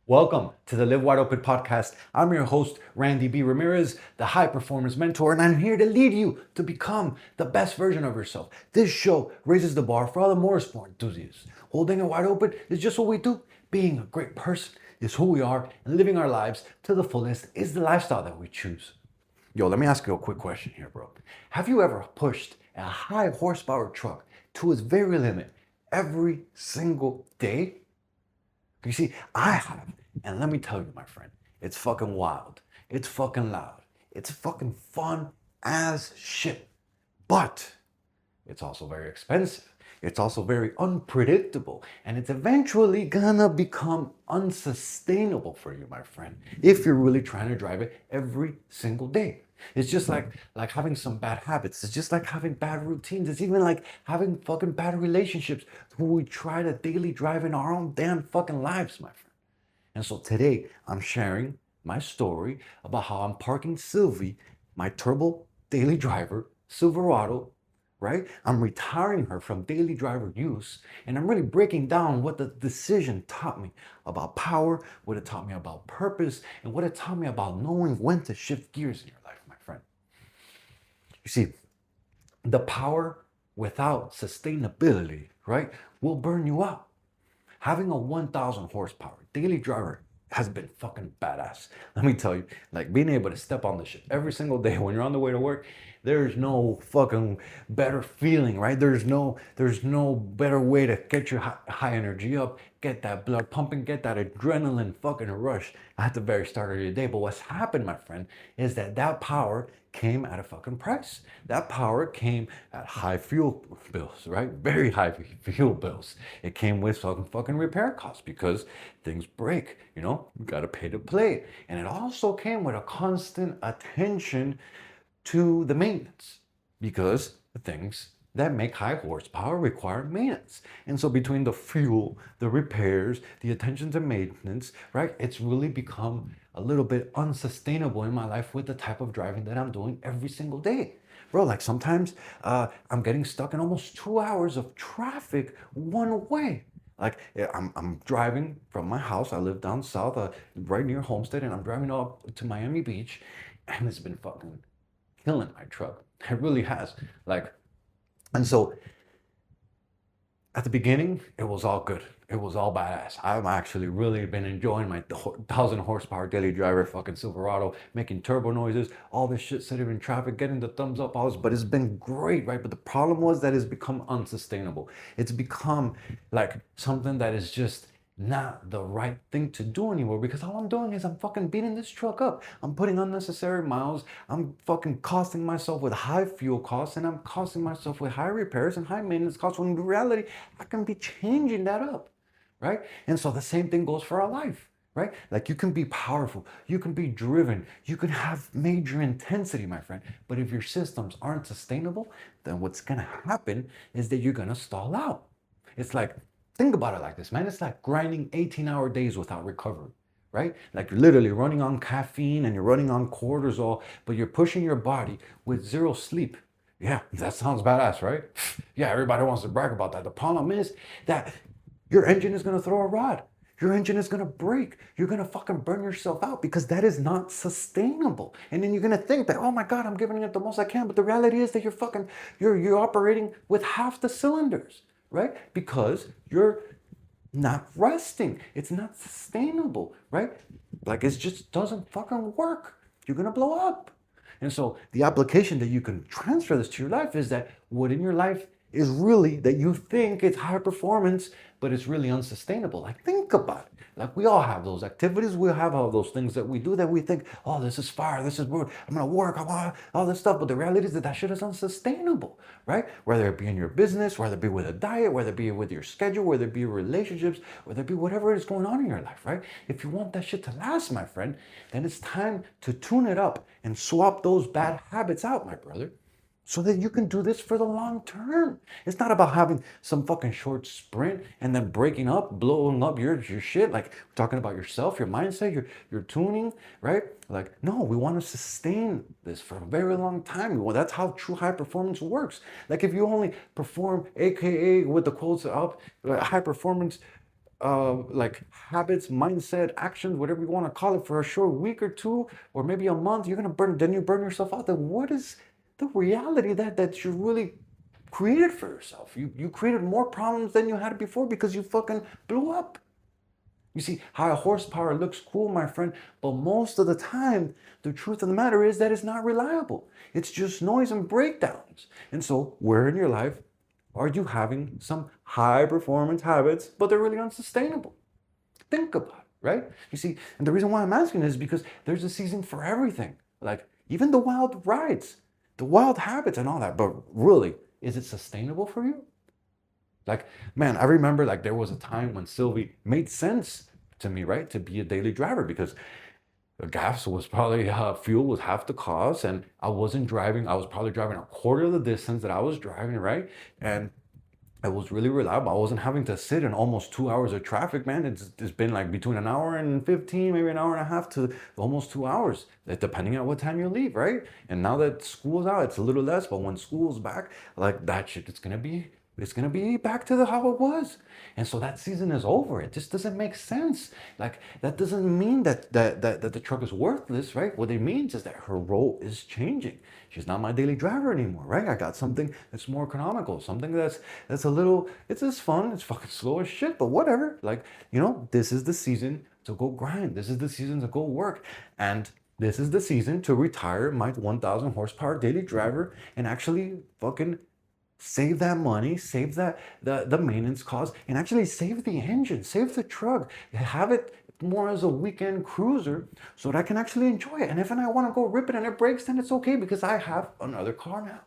Welcome to the Live Wide Open podcast. I'm your host, Randy B. Ramirez, the high performance mentor, and I'm here to lead you to become the best version of yourself. This show raises the bar for all the motorsport enthusiasts. Holding it wide open is just what we do. Being a great person is who we are, and living our lives to the fullest is the lifestyle that we choose. Yo, let me ask you a quick question here, bro. Have you ever pushed a high horsepower truck to its very limit every single day? You see, I have. And let me tell you, my friend, it's fucking wild. It's fucking loud. It's fucking fun as shit. But it's also very expensive. It's also very unpredictable. And it's eventually gonna become unsustainable for you, my friend, if you're really trying to drive it every single day. It's just like having some bad habits. It's just like having bad routines. It's even like having fucking bad relationships who we try to daily drive in our own damn fucking lives, my friend. And so today I'm sharing my story about how I'm parking Silvi, my turbo daily driver, Silverado, right? I'm retiring her from daily driver use, and I'm really breaking down what the decision taught me about power, what it taught me about purpose, and what it taught me about knowing when to shift gears in your life, my friend. You see, the power without sustainability, right, will burn you out. Having a 1,000 horsepower daily driver has been fucking badass. Let me tell you, like being able to step on the shit every single day when you're on the way to work, there's no fucking better feeling, right? There's no better way to get your high energy up, get that blood pumping, get that adrenaline fucking rush at the very start of your day. But what's happened, my friend, is that power came at a fucking price. That power came at high fuel bills, right? Very high fuel bills. It came with fucking repair costs because things break, you gotta pay to play. And it also came with a constant attention to the maintenance because the things that make high horsepower require maintenance. And so between the fuel, the repairs, the attention to maintenance, right, it's really become a little bit unsustainable in my life with the type of driving that I'm doing every single day. Bro, like sometimes I'm getting stuck in almost 2 hours of traffic one way. Like I'm driving from my house. I live down south, right near Homestead, and I'm driving up to Miami Beach, and it's been fucking killing my truck. It really has. And so at the beginning, it was all good. It was all badass. I've actually really been enjoying my 1,000 horsepower daily driver fucking Silverado, making turbo noises, all this shit sitting in traffic, getting the thumbs up, all this, but it's been great, right? But the problem was that it's become unsustainable. It's become like something that is just not the right thing to do anymore because all I'm doing is I'm fucking beating this truck up. I'm putting unnecessary miles. I'm fucking costing myself with high fuel costs, and I'm costing myself with high repairs and high maintenance costs when in reality, I can be changing that up, right? And so the same thing goes for our life, right? Like you can be powerful, you can be driven, you can have major intensity, my friend. But if your systems aren't sustainable, then what's gonna happen is that you're gonna stall out. It's like, think about it like this, man. It's like grinding 18-hour days without recovery, right? Like you're literally running on caffeine and you're running on cortisol, but you're pushing your body with zero sleep. Yeah, that sounds badass, right? Yeah, everybody wants to brag about that. The problem is that your engine is gonna throw a rod. Your engine is gonna break. You're gonna fucking burn yourself out because that is not sustainable. And then you're gonna think that, oh my God, I'm giving it the most I can. But the reality is that you're operating with half the cylinders, right? Because you're not resting. It's not sustainable, right? Like it just doesn't fucking work. You're gonna blow up. And so the application that you can transfer this to your life is that what in your life is really that you think it's high performance, but it's really unsustainable. Like think about it. Like we all have those activities. We have all those things that we do that we think, oh, this is fire. This is good. I'm going to work. I want all this stuff. But the reality is that shit is unsustainable, right? Whether it be in your business, whether it be with a diet, whether it be with your schedule, whether it be relationships, whether it be whatever is going on in your life, right? If you want that shit to last, my friend, then it's time to tune it up and swap those bad habits out, my brother, so that you can do this for the long term. It's not about having some fucking short sprint and then breaking up, blowing up your shit, like talking about yourself, your mindset, your tuning, right? Like, no, we want to sustain this for a very long time. Well, that's how true high performance works. Like if you only perform, AKA with the quotes up, high performance like habits, mindset, actions, whatever you want to call it, for a short week or two, or maybe a month, you're gonna then you burn yourself out. Then what is the reality that you really created for yourself? You created more problems than you had before because you fucking blew up. You see, high horsepower looks cool, my friend, but most of the time, the truth of the matter is that it's not reliable. It's just noise and breakdowns. And so, where in your life are you having some high performance habits, but they're really unsustainable? Think about it, right? You see, and the reason why I'm asking is because there's a season for everything. Like, even the wild rides, the wild habits and all that. But really, is it sustainable for you? Like, man, I remember like there was a time when Silvi made sense to me, right? To be a daily driver because the gas was probably, fuel was half the cost, and I wasn't driving. I was probably driving a quarter of the distance that I was driving, right? And it was really reliable. I wasn't having to sit in almost 2 hours of traffic, man. It's been like between an hour and 15, maybe an hour and a half to almost 2 hours, depending on what time you leave, right? And now that school's out, it's a little less, but when school's back, like that shit, it's gonna be back to how it was. And so that season is over. It just doesn't make sense. Like that doesn't mean that the truck is worthless, right? What it means is that her role is changing. She's not my daily driver anymore, right? I got something that's more economical, something that's a little, it's just fun, it's fucking slow as shit, but whatever. Like, this is the season to go grind. This is the season to go work. And this is the season to retire my 1,000 horsepower daily driver and actually fucking save that money, save the maintenance cost, and actually save the engine, save the truck, have it more as a weekend cruiser so that I can actually enjoy it. And if I want to go rip it and it breaks, then it's okay because I have another car now.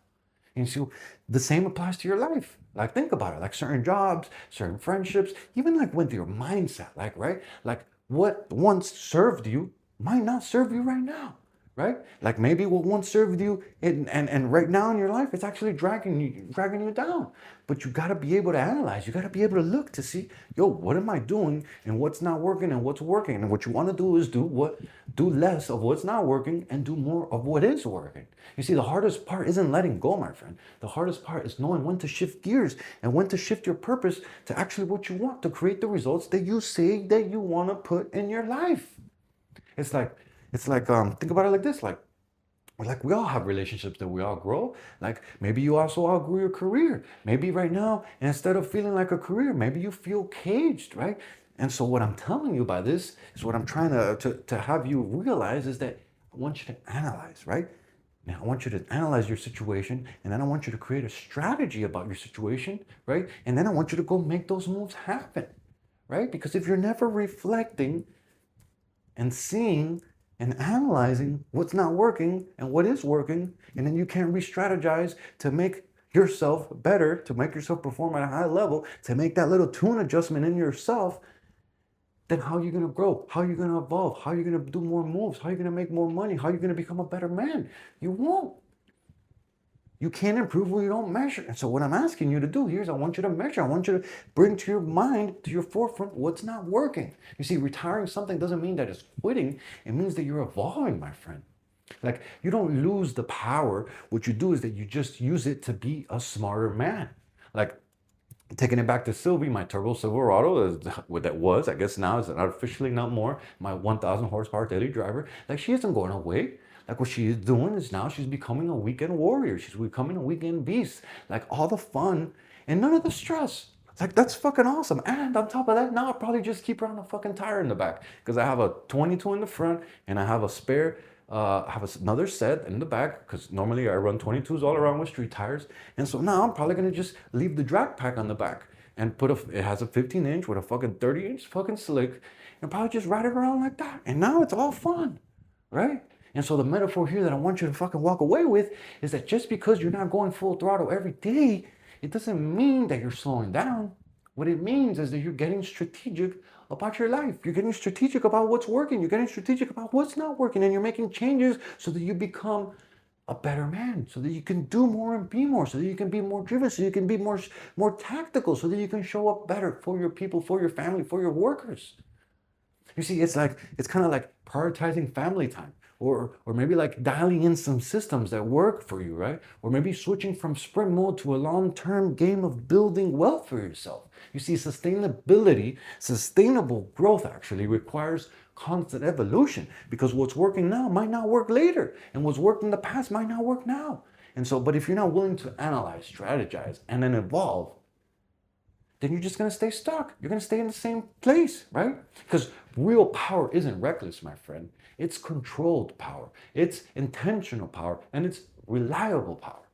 And so the same applies to your life. Like think about it, like certain jobs, certain friendships, even like with your mindset, like, right? Like what once served you might not serve you right now. Right? Like maybe what once served you and right now in your life, it's actually dragging you down. But you gotta be able to analyze, you gotta be able to look to see, yo, what am I doing and what's not working and what's working? And what you wanna do is do less of what's not working and do more of what is working. You see, the hardest part isn't letting go, my friend. The hardest part is knowing when to shift gears and when to shift your purpose to actually what you want to create the results that you say that you wanna put in your life. It's like think about it like this, like we all have relationships that we all grow. Like maybe you also outgrew your career. Maybe right now, instead of feeling like a career, maybe you feel caged, right? And so what I'm telling you by this is what I'm trying to have you realize is that I want you to analyze, right? Now I want you to analyze your situation, and then I want you to create a strategy about your situation, right? And then I want you to go make those moves happen, right? Because if you're never reflecting and seeing and analyzing what's not working and what is working, and then you can't re-strategize to make yourself better, to make yourself perform at a high level, to make that little tune adjustment in yourself, then how are you going to grow? How are you going to evolve? How are you going to do more moves? How are you going to make more money? How are you going to become a better man? You won't. You can't improve what you don't measure. And so what I'm asking you to do here is I want you to measure. I want you to bring to your mind, to your forefront, what's not working. You see, retiring something doesn't mean that it's quitting. It means that you're evolving, my friend. Like, you don't lose the power. What you do is that you just use it to be a smarter man. Like, taking it back to Silvi, my turbo Silverado, what that was, I guess now is officially not more, my 1,000 horsepower daily driver. Like, she isn't going away. Like what she is doing is now she's becoming a weekend warrior. She's becoming a weekend beast. Like all the fun and none of the stress. It's like, that's fucking awesome. And on top of that, now I'll probably just keep her on a fucking tire in the back because I have a 22 in the front and I have a spare, I have another set in the back because normally I run 22s all around with street tires. And so now I'm probably going to just leave the drag pack on the back and it has a 15-inch with a fucking 30-inch fucking slick and probably just ride it around like that. And now it's all fun, right? And so the metaphor here that I want you to fucking walk away with is that just because you're not going full throttle every day, it doesn't mean that you're slowing down. What it means is that you're getting strategic about your life. You're getting strategic about what's working. You're getting strategic about what's not working. And you're making changes so that you become a better man, so that you can do more and be more, so that you can be more driven, so you can be more tactical, so that you can show up better for your people, for your family, for your workers. You see, it's kind of like prioritizing family time. or maybe like dialing in some systems that work for you, right? Or maybe switching from sprint mode to a long-term game of building wealth for yourself. You see, sustainable growth actually requires constant evolution, because what's working now might not work later, and what's worked in the past might not work now. And so, but if you're not willing to analyze, strategize, and then evolve, then you're just going to stay stuck. You're going to stay in the same place, right? Because real power isn't reckless, my friend. It's controlled power. It's intentional power, and it's reliable power.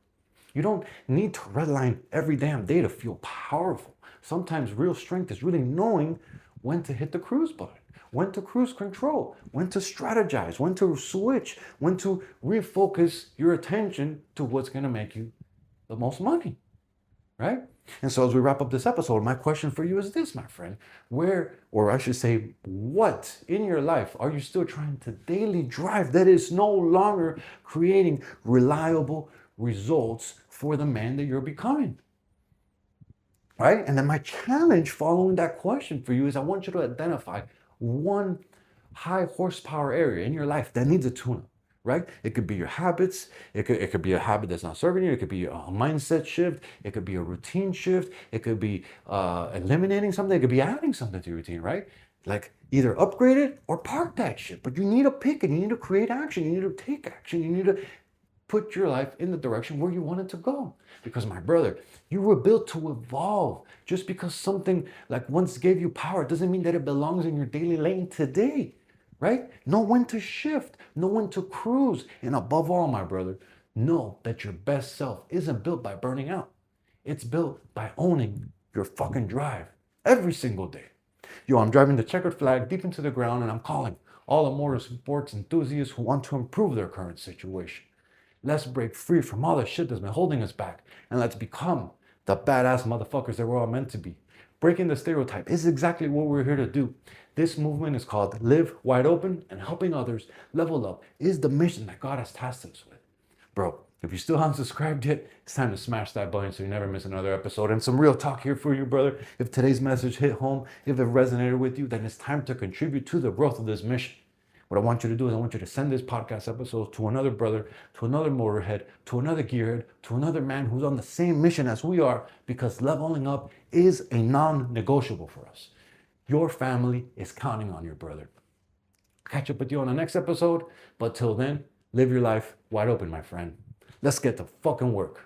You don't need to redline every damn day to feel powerful. Sometimes real strength is really knowing when to hit the cruise button, when to cruise control, when to strategize, when to switch, when to refocus your attention to what's going to make you the most money, right? And so as we wrap up this episode, my question for you is this, my friend. Where, or I should say, what in your life are you still trying to daily drive that is no longer creating reliable results for the man that you're becoming? Right? And then my challenge following that question for you is I want you to identify one high horsepower area in your life that needs a tune-up. Right? It could be your habits. It could be a habit that's not serving you. It could be a mindset shift. It could be a routine shift. It could be eliminating something. It could be adding something to your routine, right? Like either upgrade it or park that shit. But you need to pick it. You need to create action. You need to take action. You need to put your life in the direction where you want it to go. Because my brother, you were built to evolve. Just because something like once gave you power doesn't mean that it belongs in your daily lane today. Right? Know when to shift, know when to cruise. And above all, my brother, know that your best self isn't built by burning out. It's built by owning your fucking drive every single day. Yo, I'm driving the checkered flag deep into the ground, and I'm calling all the motorsports enthusiasts who want to improve their current situation. Let's break free from all the shit that's been holding us back, and let's become the badass motherfuckers that we're all meant to be. Breaking the stereotype is exactly what we're here to do. This movement is called Live Wide Open, and helping others level up is the mission that God has tasked us with. Bro, if you still haven't subscribed yet, it's time to smash that button so you never miss another episode. And some real talk here for you, brother. If today's message hit home, if it resonated with you, then it's time to contribute to the growth of this mission. What I want you to do is I want you to send this podcast episode to another brother, to another motorhead, to another gearhead, to another man who's on the same mission as we are, because leveling up is a non-negotiable for us. Your family is counting on you, brother. Catch up with you on the next episode, but till then, live your life wide open, my friend. Let's get to fucking work.